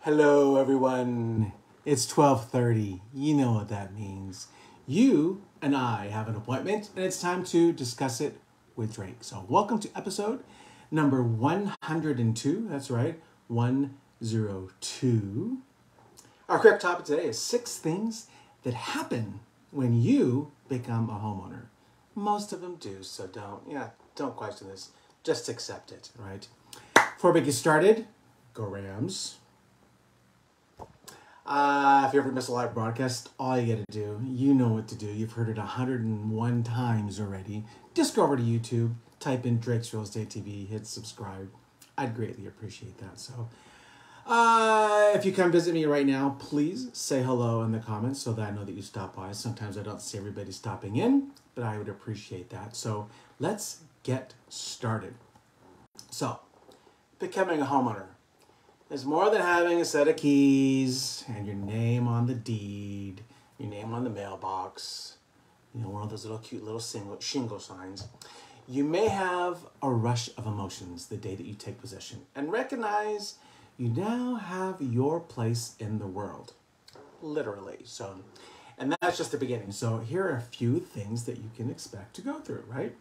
Hello, everyone. It's 12:30. You know what that means. You and I have an appointment, and it's time to discuss it with Drake. So welcome to episode number 102. That's right, 102. Our correct topic today is 6 things that happen when you become a homeowner. Most of them do, so don't question this. Just accept it, right? Before we get started, go Rams. If you ever miss a live broadcast, all you gotta do, you know what to do. You've heard it 101 times already. Just go over to YouTube, type in Drake's Real Estate TV, hit subscribe. I'd greatly appreciate that. So, if you come visit me right now, please say hello in the comments so that I know that you stopped by. Sometimes I don't see everybody stopping in, but I would appreciate that. So, let's get started. So, becoming a homeowner is more than having a set of keys and your name on the deed, your name on the mailbox, one of those little cute little shingle signs. You may have a rush of emotions the day that you take possession and recognize you now have your place in the world, literally. So, and that's just the beginning. So here are a few things that you can expect to go through, right?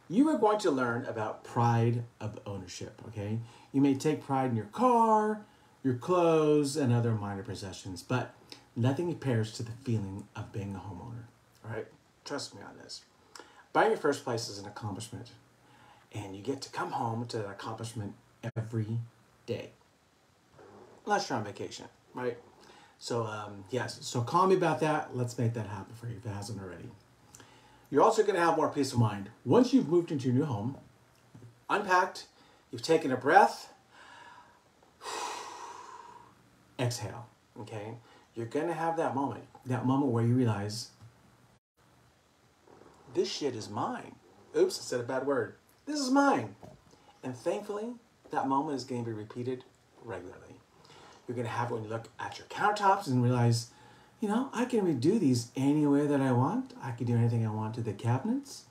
You are going to learn about pride of ownership, okay? You may take pride in your car, your clothes, and other minor possessions, but nothing compares to the feeling of being a homeowner, all right? Trust me on this. Buying your first place is an accomplishment, and you get to come home to that accomplishment every day, unless you're on vacation, right? So, yes, so call me about that. Let's make that happen for you if it hasn't already. You're also going to have more peace of mind. Once you've moved into your new home, unpacked, you've taken a breath, exhale, okay? You're going to have that moment where you realize, this shit is mine. Oops, I said a bad word. This is mine. And thankfully, that moment is going to be repeated regularly. You're going to have it when you look at your countertops and realize, I can redo these any way that I want. I can do anything I want to the cabinets.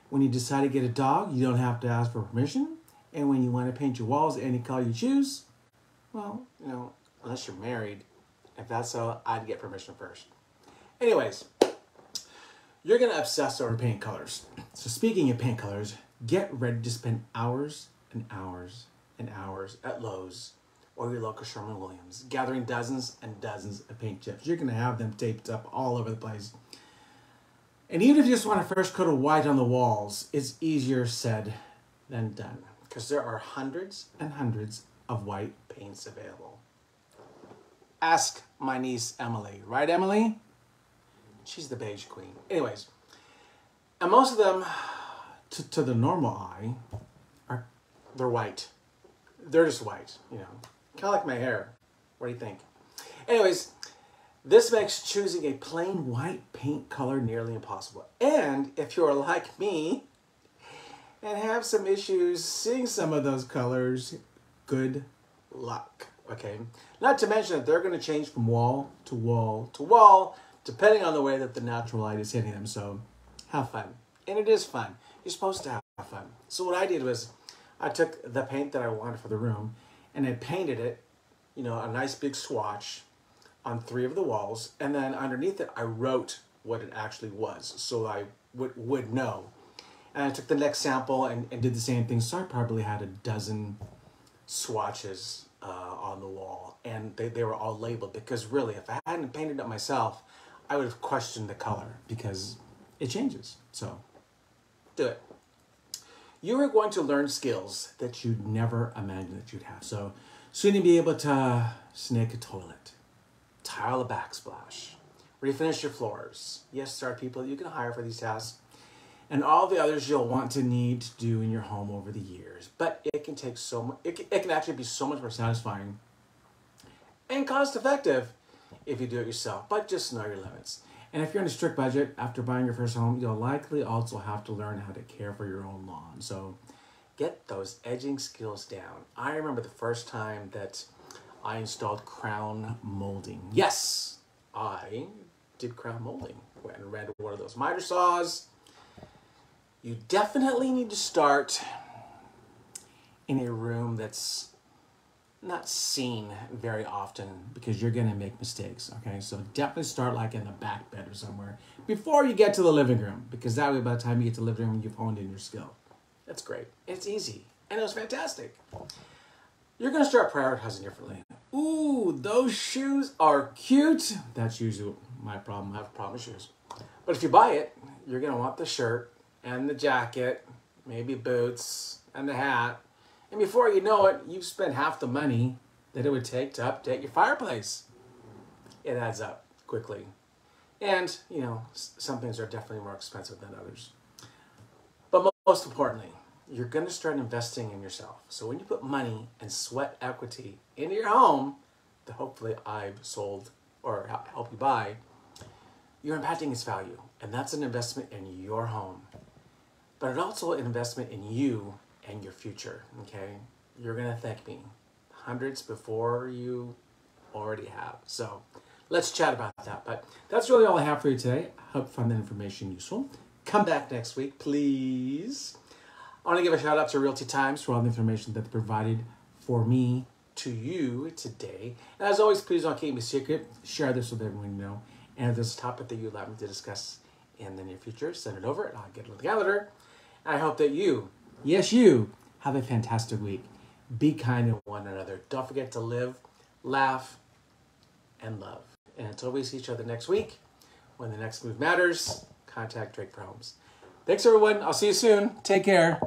When you decide to get a dog, you don't have to ask for permission. And when you want to paint your walls any color you choose, well, unless you're married, if that's so, I'd get permission first. Anyways, you're going to obsess over paint colors. So speaking of paint colors, get ready to spend hours and hours and hours at Lowe's or your local Sherwin-Williams, gathering dozens and dozens of paint chips. You're going to have them taped up all over the place. And even if you just want a fresh coat of white on the walls, it's easier said than done, because there are hundreds and hundreds of white paints available. Ask my niece, Emily. Right, Emily? She's the Beige Queen. Anyways, and most of them, to the normal eye, they're white. They're just white, Kind of like my hair. What do you think? Anyways, this makes choosing a plain white paint color nearly impossible. And if you're like me and have some issues seeing some of those colors, good luck, okay? Not to mention that they're going to change from wall to wall to wall, depending on the way that the natural light is hitting them. So have fun. And it is fun. You're supposed to have fun. So what I did was I took the paint that I wanted for the room and I painted it, a nice big swatch on 3 of the walls. And then underneath it, I wrote what it actually was so I would know. And I took the next sample and did the same thing. So I probably had a dozen swatches on the wall. And they were all labeled, because really, if I hadn't painted it myself, I would have questioned the color because it changes. So do it. You are going to learn skills that you'd never imagined that you'd have. So soon you'll be able to snake a toilet, tile a backsplash, refinish your floors. Yes, there are people you can hire for these tasks, and all the others you'll want to need to do in your home over the years. But it can take so much. It can actually be so much more satisfying and cost effective if you do it yourself. But just know your limits. And if you're on a strict budget after buying your first home, you'll likely also have to learn how to care for your own lawn. So get those edging skills down. I remember the first time that I installed crown molding. Yes, I did crown molding. Went and rented one of those miter saws. You definitely need to start in a room that's not seen very often because you're going to make mistakes. Okay, so definitely start like in the back bed or somewhere before you get to the living room, because that way by the time you get to the living room, you've honed in your skill. That's great. It's easy and it was fantastic. You're going to start prioritizing differently. Ooh, those shoes are cute. That's usually my problem. I have a problem with shoes. But if you buy it, you're going to want the shirt and the jacket, maybe boots and the hat. And before you know it, you've spent half the money that it would take to update your fireplace. It adds up quickly. And, you know, some things are definitely more expensive than others. But most importantly, you're going to start investing in yourself. So when you put money and sweat equity into your home that hopefully I've sold or help you buy, you're impacting its value. And that's an investment in your home. But it's also an investment in you and your future, okay? You're going to thank me hundreds before you already have. So let's chat about that. But that's really all I have for you today. I hope you found that information useful. Come back next week, please. I want to give a shout out to Realty Times for all the information that they provided for me to you today. And as always, please don't keep me secret. Share this with everyone you know. And if there's a topic that you'd like me to discuss in the near future, send it over and I'll get it on the calendar. And I hope that you, yes, you, have a fantastic week. Be kind to one another. Don't forget to live, laugh, and love. And until we see each other next week, when the next move matters, contact Drake Homes. Thanks, everyone. I'll see you soon. Take care.